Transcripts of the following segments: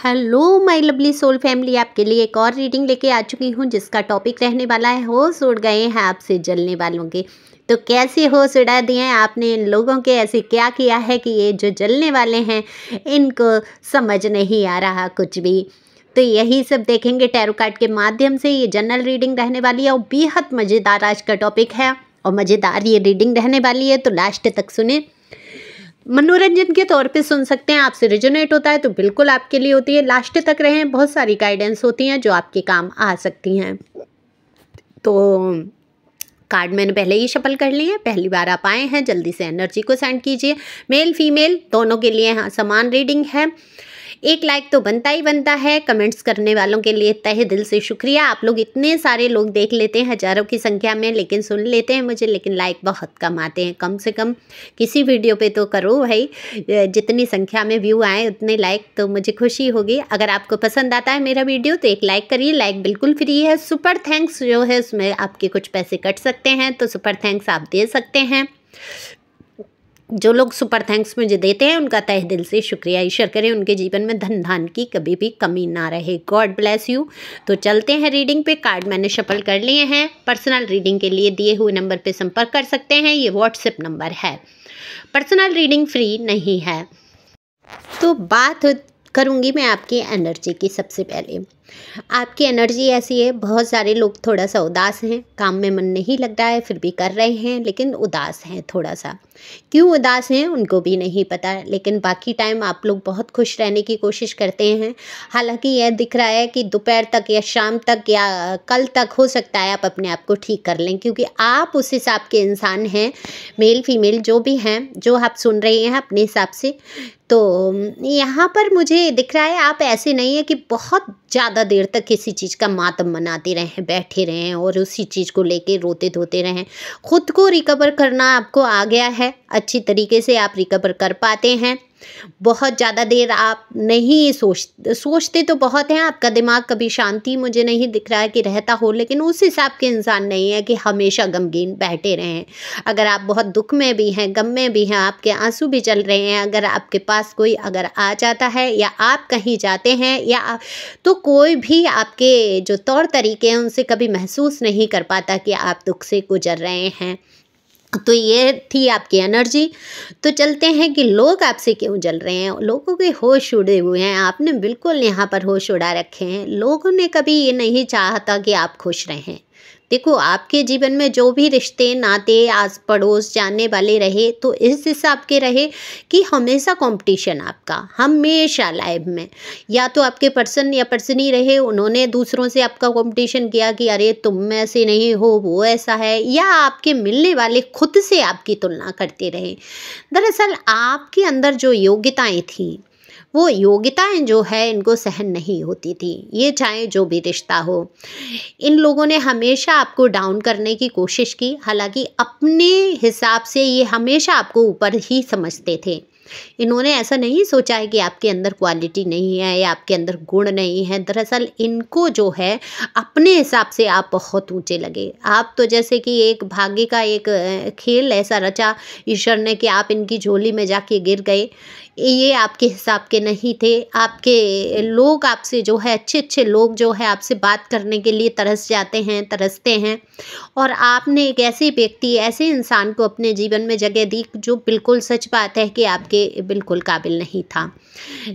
Hello my lovely soul family, आपके लिए एक और रीडिंग लेके आ चुकी हूँ जिसका टॉपिक रहने वाला है होश उड़ गए हैं आपसे जलने वालों के। तो कैसे होश उड़ा दिए हैं आपने इन लोगों के, ऐसे क्या किया है कि ये जो जलने वाले हैं इनको समझ नहीं आ रहा कुछ भी। तो यही सब देखेंगे टैरो कार्ड के माध्यम से। ये जनरल रीडिंग रहने वाली है और बेहद मज़ेदार आज का टॉपिक है और मज़ेदार ये रीडिंग रहने वाली है, तो लास्ट तक सुने। मनोरंजन के तौर पे सुन सकते हैं, आपसे रिजोनेट होता है तो बिल्कुल आपके लिए होती है। लास्ट तक रहें, बहुत सारी गाइडेंस होती हैं जो आपके काम आ सकती हैं। तो कार्ड मैंने पहले ही शफल कर लिए हैं, पहली बार आप आए हैं जल्दी से एनर्जी को सेंड कीजिए। मेल फीमेल दोनों के लिए हाँ समान रीडिंग है। एक लाइक तो बनता ही बनता है। कमेंट्स करने वालों के लिए तहे दिल से शुक्रिया। आप लोग इतने सारे लोग देख लेते हैं हज़ारों की संख्या में, लेकिन सुन लेते हैं मुझे, लेकिन लाइक बहुत कम आते हैं। कम से कम किसी वीडियो पे तो करो भाई, जितनी संख्या में व्यू आए उतने लाइक तो मुझे खुशी होगी। अगर आपको पसंद आता है मेरा वीडियो तो एक लाइक करिए, लाइक बिल्कुल फ्री है। सुपर थैंक्स जो है उसमें आपके कुछ पैसे कट सकते हैं, तो सुपर थैंक्स आप दे सकते हैं। जो लोग सुपर थैंक्स मुझे देते हैं उनका तहे दिल से शुक्रिया। ईश्वर करे उनके जीवन में धन धान की कभी भी कमी ना रहे। God bless you. तो चलते हैं रीडिंग पे। कार्ड मैंने शफल कर लिए हैं। पर्सनल रीडिंग के लिए दिए हुए नंबर पे संपर्क कर सकते हैं, ये व्हाट्सएप नंबर है। पर्सनल रीडिंग फ्री नहीं है। तो बात करूँगी मैं आपकी एनर्जी की। सबसे पहले आपकी एनर्जी ऐसी है, बहुत सारे लोग थोड़ा सा उदास हैं, काम में मन नहीं लग रहा है फिर भी कर रहे हैं, लेकिन उदास हैं थोड़ा सा। क्यों उदास हैं उनको भी नहीं पता, लेकिन बाकी टाइम आप लोग बहुत खुश रहने की कोशिश करते हैं। हालांकि यह दिख रहा है कि दोपहर तक या शाम तक या कल तक हो सकता है आप अपने आप को ठीक कर लें, क्योंकि आप उस हिसाब के इंसान हैं, मेल फीमेल जो भी हैं, जो आप सुन रहे हैं अपने हिसाब से। तो यहाँ पर मुझे दिख रहा है आप ऐसे नहीं है कि बहुत ज़्यादा देर तक किसी चीज़ का मातम मनाते रहें, बैठे रहें और उसी चीज़ को लेके रोते धोते रहें। खुद को रिकवर करना आपको आ गया है, अच्छी तरीके से आप रिकवर कर पाते हैं। बहुत ज़्यादा देर आप नहीं सोचते तो बहुत हैं, आपका दिमाग कभी शांति मुझे नहीं दिख रहा है कि रहता हो, लेकिन उस हिसाब के इंसान नहीं है कि हमेशा गमगीन बैठे रहें। अगर आप बहुत दुख में भी हैं, गम में भी हैं, आपके आंसू भी चल रहे हैं, अगर आपके पास कोई अगर आ जाता है या आप कहीं जाते हैं या तो कोई भी आपके जो तौर तरीके हैं उनसे कभी महसूस नहीं कर पाता कि आप दुख से गुजर रहे हैं। तो ये थी आपकी एनर्जी। तो चलते हैं कि लोग आपसे क्यों जल रहे हैं। लोगों के होश उड़े हुए हैं, आपने बिल्कुल यहाँ पर होश उड़ा रखे हैं। लोगों ने कभी ये नहीं चाहता कि आप खुश रहें। देखो आपके जीवन में जो भी रिश्ते नाते आस पड़ोस जानने वाले रहे तो इस हिसाब के रहे कि हमेशा कंपटीशन आपका हमेशा लाइफ में, या तो आपके पर्सन या पर्सनी रहे, उन्होंने दूसरों से आपका कंपटीशन किया कि अरे तुम ऐसे नहीं हो, वो ऐसा है, या आपके मिलने वाले खुद से आपकी तुलना करते रहे। दरअसल आपके अंदर जो योग्यताएं थी वो योग्यताएं जो है इनको सहन नहीं होती थी, ये चाहे जो भी रिश्ता हो। इन लोगों ने हमेशा आपको डाउन करने की कोशिश की, हालांकि अपने हिसाब से ये हमेशा आपको ऊपर ही समझते थे। इन्होंने ऐसा नहीं सोचा है कि आपके अंदर क्वालिटी नहीं है या आपके अंदर गुण नहीं है। दरअसल इनको जो है अपने हिसाब से आप बहुत ऊंचे लगे। आप तो जैसे कि एक भाग्य का एक खेल ऐसा रचा ईश्वर ने कि आप इनकी झोली में जाके गिर गए। ये आपके हिसाब के नहीं थे। आपके लोग आपसे जो है अच्छे अच्छे लोग जो है आपसे बात करने के लिए तरस जाते हैं, तरसते हैं, और आपने एक ऐसे व्यक्ति ऐसे इंसान को अपने जीवन में जगह दी जो बिल्कुल सच बात है कि आपके बिल्कुल काबिल नहीं था,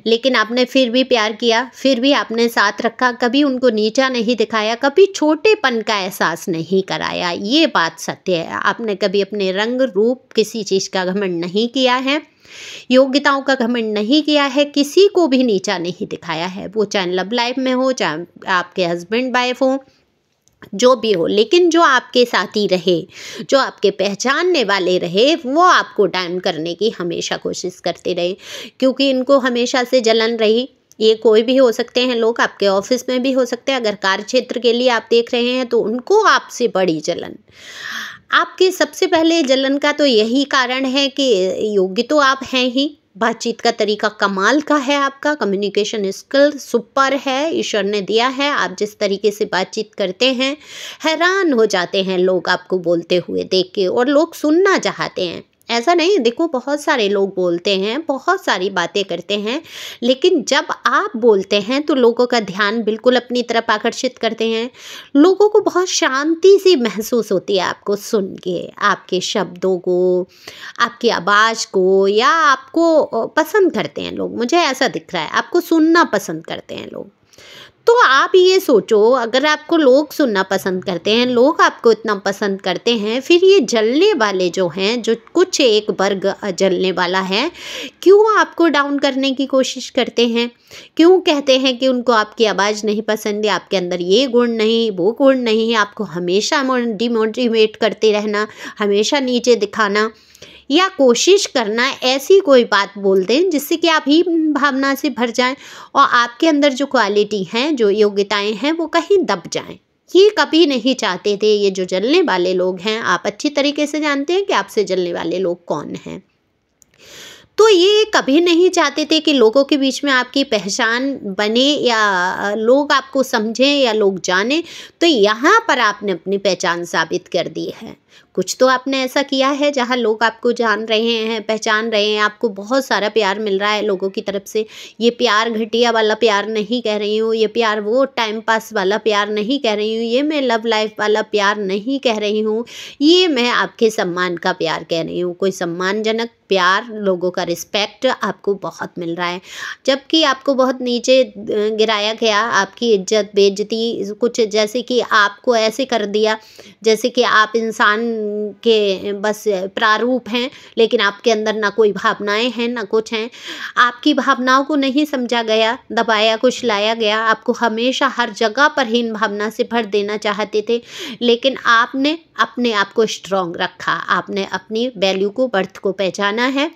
लेकिन आपने फिर भी प्यार किया, फिर भी आपने साथ रखा, कभी उनको नीचा नहीं दिखाया, कभी छोटेपन का एहसास नहीं कराया। ये बात सत्य है। आपने कभी अपने रंग रूप किसी चीज़ का घमंड नहीं किया है, योग्यताओं का घमंड नहीं किया है, किसी को भी नीचा नहीं दिखाया है, वो चाहे लव लाइफ में हो, चाहे आपके हस्बैंड वाइफ हो, जो भी हो। लेकिन जो आपके साथी रहे, जो आपके पहचानने वाले रहे, वो आपको डाउन करने की हमेशा कोशिश करते रहे, क्योंकि इनको हमेशा से जलन रही। ये कोई भी हो सकते हैं लोग, आपके ऑफिस में भी हो सकते हैं, अगर कार्य क्षेत्र के लिए आप देख रहे हैं तो उनको आपसे बड़ी जलन। आपके सबसे पहले जलन का तो यही कारण है कि योग्य तो आप हैं ही, बातचीत का तरीका कमाल का है, आपका कम्युनिकेशन स्किल सुपर है, ईश्वर ने दिया है। आप जिस तरीके से बातचीत करते हैं हैरान हो जाते हैं लोग आपको बोलते हुए देख के, और लोग सुनना चाहते हैं। ऐसा नहीं, देखो बहुत सारे लोग बोलते हैं, बहुत सारी बातें करते हैं, लेकिन जब आप बोलते हैं तो लोगों का ध्यान बिल्कुल अपनी तरफ आकर्षित करते हैं। लोगों को बहुत शांति सी महसूस होती है आपको सुन के, आपके शब्दों को, आपकी आवाज़ को, या आपको पसंद करते हैं लोग। मुझे ऐसा दिख रहा है, आपको सुनना पसंद करते हैं लोग। तो आप ये सोचो, अगर आपको लोग सुनना पसंद करते हैं, लोग आपको इतना पसंद करते हैं, फिर ये जलने वाले जो हैं, जो कुछ एक वर्ग जलने वाला है, क्यों आपको डाउन करने की कोशिश करते हैं? क्यों कहते हैं कि उनको आपकी आवाज़ नहीं पसंद है, आपके अंदर ये गुण नहीं, वो गुण नहीं है, आपको हमेशा डिमोटिवेट करते रहना, हमेशा नीचे दिखाना, या कोशिश करना ऐसी कोई बात बोल दें जिससे कि आप ही भावना से भर जाएं और आपके अंदर जो क्वालिटी हैं, जो योग्यताएं हैं, वो कहीं दब जाएं। ये कभी नहीं चाहते थे। ये जो जलने वाले लोग हैं, आप अच्छी तरीके से जानते हैं कि आपसे जलने वाले लोग कौन हैं। तो ये कभी नहीं चाहते थे कि लोगों के बीच में आपकी पहचान बने, या लोग आपको समझें, या लोग जानें। तो यहाँ पर आपने अपनी पहचान साबित कर दी है। कुछ तो आपने ऐसा किया है जहाँ लोग आपको जान रहे हैं, पहचान रहे हैं, आपको बहुत सारा प्यार मिल रहा है लोगों की तरफ से। ये प्यार घटिया वाला प्यार नहीं कह रही हूँ, ये प्यार वो टाइम पास वाला प्यार नहीं कह रही हूँ, ये मैं लव लाइफ वाला प्यार नहीं कह रही हूँ, ये मैं आपके सम्मान का प्यार कह रही हूँ। कोई सम्मानजनक प्यार, लोगों का रिस्पेक्ट आपको बहुत मिल रहा है। जबकि आपको बहुत नीचे गिराया गया, आपकी इज्जत बेइज्जती, कुछ जैसे कि आपको ऐसे कर दिया जैसे कि आप इंसान के बस प्रारूप हैं, लेकिन आपके अंदर ना कोई भावनाएं हैं, ना कुछ हैं। आपकी भावनाओं को नहीं समझा गया, दबाया कुचलाया गया। आपको हमेशा हर जगह पर हीन भावना से भर देना चाहते थे, लेकिन आपने अपने आप को स्ट्रॉन्ग रखा। आपने अपनी वैल्यू को, बर्थ को पहचाना है।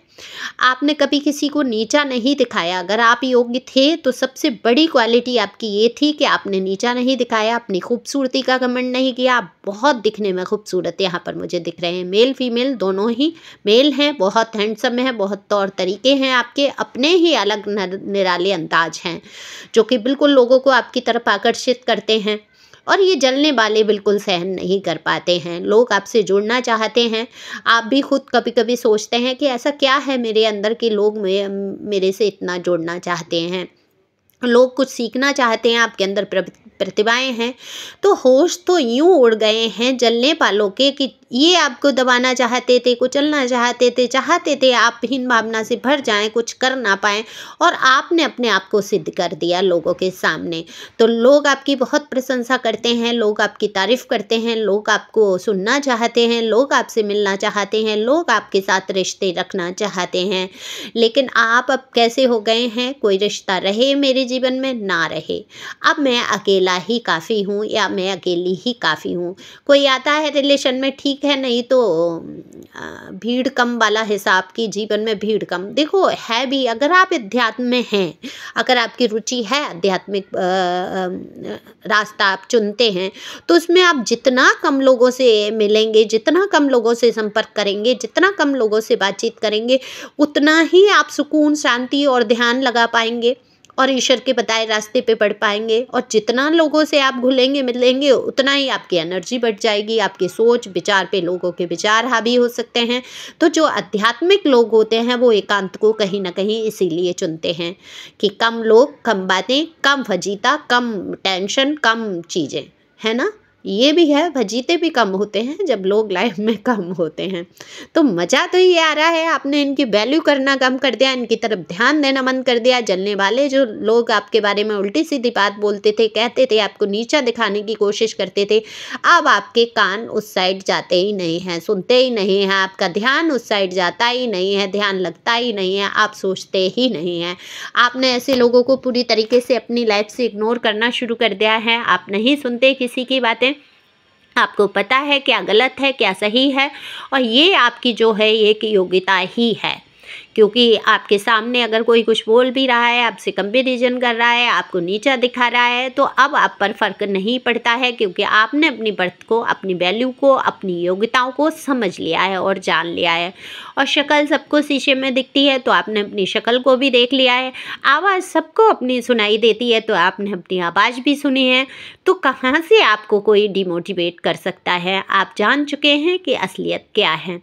आपने कभी किसी को नीचा नहीं दिखाया। अगर आप योग्य थे तो सबसे बड़ी क्वालिटी आपकी ये थी कि आपने नीचा नहीं दिखाया, अपनी खूबसूरती का घमंड नहीं किया। आप बहुत दिखने में खूबसूरत यहाँ पर मुझे दिख रहे हैं, मेल फीमेल दोनों ही मेल हैं, बहुत हैंडसम है, बहुत तौर तरीके हैं आपके, अपने ही अलग निराले अंदाज हैं जो कि बिल्कुल लोगों को आपकी तरफ आकर्षित करते हैं। और ये जलने वाले बिल्कुल सहन नहीं कर पाते हैं। लोग आपसे जुड़ना चाहते हैं। आप भी खुद कभी कभी सोचते हैं कि ऐसा क्या है मेरे अंदर कि लोग मेरे से इतना जुड़ना चाहते हैं, लोग कुछ सीखना चाहते हैं, आपके अंदर प्रतिभाएं हैं। तो होश तो यूं उड़ गए हैं जलने वालों के कि ये आपको दबाना चाहते थे, कुचलना चाहते थे आप हीन भावना से भर जाएं, कुछ कर ना पाएं, और आपने अपने आप को सिद्ध कर दिया लोगों के सामने। तो लोग आपकी बहुत प्रशंसा करते हैं, लोग आपकी तारीफ करते हैं, लोग आपको सुनना चाहते हैं, लोग आपसे मिलना चाहते हैं, लोग आपके साथ रिश्ते रखना चाहते हैं। लेकिन आप अब कैसे हो गए हैं, कोई रिश्ता रहे मेरे जीवन में ना रहे, अब मैं अकेला ही काफ़ी हूँ, या मैं अकेली ही काफ़ी हूँ। कोई आता है रिलेशन में ठीक है, नहीं तो भीड़ कम वाला हिसाब की जीवन में भीड़ कम। देखो है भी, अगर आप अध्यात्म में हैं, अगर आपकी रुचि है आध्यात्मिक रास्ता आप चुनते हैं, तो उसमें आप जितना कम लोगों से मिलेंगे, जितना कम लोगों से संपर्क करेंगे, जितना कम लोगों से बातचीत करेंगे, उतना ही आप सुकून, शांति और ध्यान लगा पाएंगे और ईश्वर के बताए रास्ते पे बढ़ पाएंगे। और जितना लोगों से आप घुलेंगे मिलेंगे, उतना ही आपकी एनर्जी बढ़ जाएगी, आपकी सोच विचार पे लोगों के विचार हावी हो सकते हैं। तो जो आध्यात्मिक लोग होते हैं वो एकांत को कहीं ना कहीं इसीलिए चुनते हैं कि कम लोग, कम बातें, कम फजीता, कम टेंशन, कम चीज़ें, है ना। ये भी है, फजीते भी कम होते हैं जब लोग लाइफ में कम होते हैं। तो मज़ा तो ये आ रहा है, आपने इनकी वैल्यू करना कम कर दिया, इनकी तरफ ध्यान देना बंद कर दिया। जलने वाले जो लोग आपके बारे में उल्टी सीधी बात बोलते थे, कहते थे, आपको नीचा दिखाने की कोशिश करते थे, अब आपके कान उस साइड जाते ही नहीं हैं, सुनते ही नहीं हैं, आपका ध्यान उस साइड जाता ही नहीं है, ध्यान लगता ही नहीं है, आप सोचते ही नहीं हैं। आपने ऐसे लोगों को पूरी तरीके से अपनी लाइफ से इग्नोर करना शुरू कर दिया है। आप नहीं सुनते किसी की बातें, आपको पता है क्या गलत है क्या सही है, और ये आपकी जो है एक योग्यता ही है क्योंकि आपके सामने अगर कोई कुछ बोल भी रहा है, आपसे कंपैरिजन कर रहा है, आपको नीचा दिखा रहा है, तो अब आप पर फ़र्क नहीं पड़ता है, क्योंकि आपने अपनी वर्थ को, अपनी वैल्यू को, अपनी योग्यताओं को समझ लिया है और जान लिया है। और शक्ल सबको शीशे में दिखती है, तो आपने अपनी शक्ल को भी देख लिया है। आवाज़ सबको अपनी सुनाई देती है, तो आपने अपनी आवाज़ भी सुनी है। तो कहाँ से आपको कोई डिमोटिवेट कर सकता है? आप जान चुके हैं कि असलियत क्या है।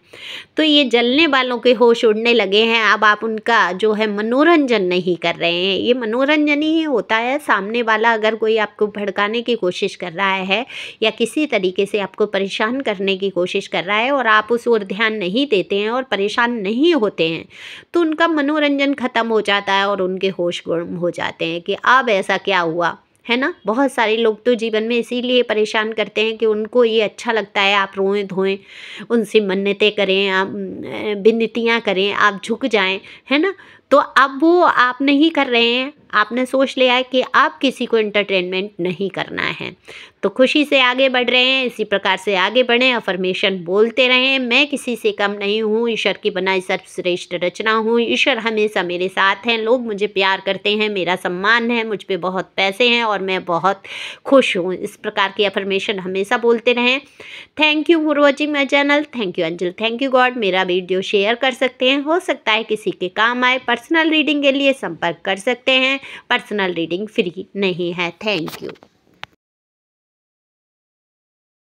तो ये जलने वालों के होश उड़ने लगे हैं। अब आप उनका जो है मनोरंजन नहीं कर रहे हैं। ये मनोरंजन ही होता है। सामने वाला अगर कोई आपको भड़काने की कोशिश कर रहा है या किसी तरीके से आपको परेशान करने की कोशिश कर रहा है और आप उस ओर ध्यान नहीं देते हैं और परेशान नहीं होते हैं, तो उनका मनोरंजन ख़त्म हो जाता है और उनके होश गुम हो जाते हैं कि अब ऐसा क्या हुआ, है ना। बहुत सारे लोग तो जीवन में इसीलिए परेशान करते हैं कि उनको ये अच्छा लगता है आप रोएं धोएं, उनसे मन्नतें करें, आप विनतियाँ करें, आप झुक जाएं, है ना। तो अब वो आप नहीं कर रहे हैं। आपने सोच लिया है कि आप किसी को एंटरटेनमेंट नहीं करना है, तो खुशी से आगे बढ़ रहे हैं। इसी प्रकार से आगे बढ़ें, अफर्मेशन बोलते रहें। मैं किसी से कम नहीं हूँ, ईश्वर की बनाई सर्वश्रेष्ठ रचना हूँ। ईश्वर हमेशा मेरे साथ हैं, लोग मुझे प्यार करते हैं, मेरा सम्मान है, मुझ पे बहुत पैसे हैं और मैं बहुत खुश हूँ। इस प्रकार की अफर्मेशन हमेशा बोलते रहें। Thank you for watching my channel. Thank you angel, thank you God. मेरा वीडियो शेयर कर सकते हैं, हो सकता है किसी के काम आए। पर्सनल रीडिंग के लिए संपर्क कर सकते हैं। पर्सनल रीडिंग फ्री नहीं है। Thank you.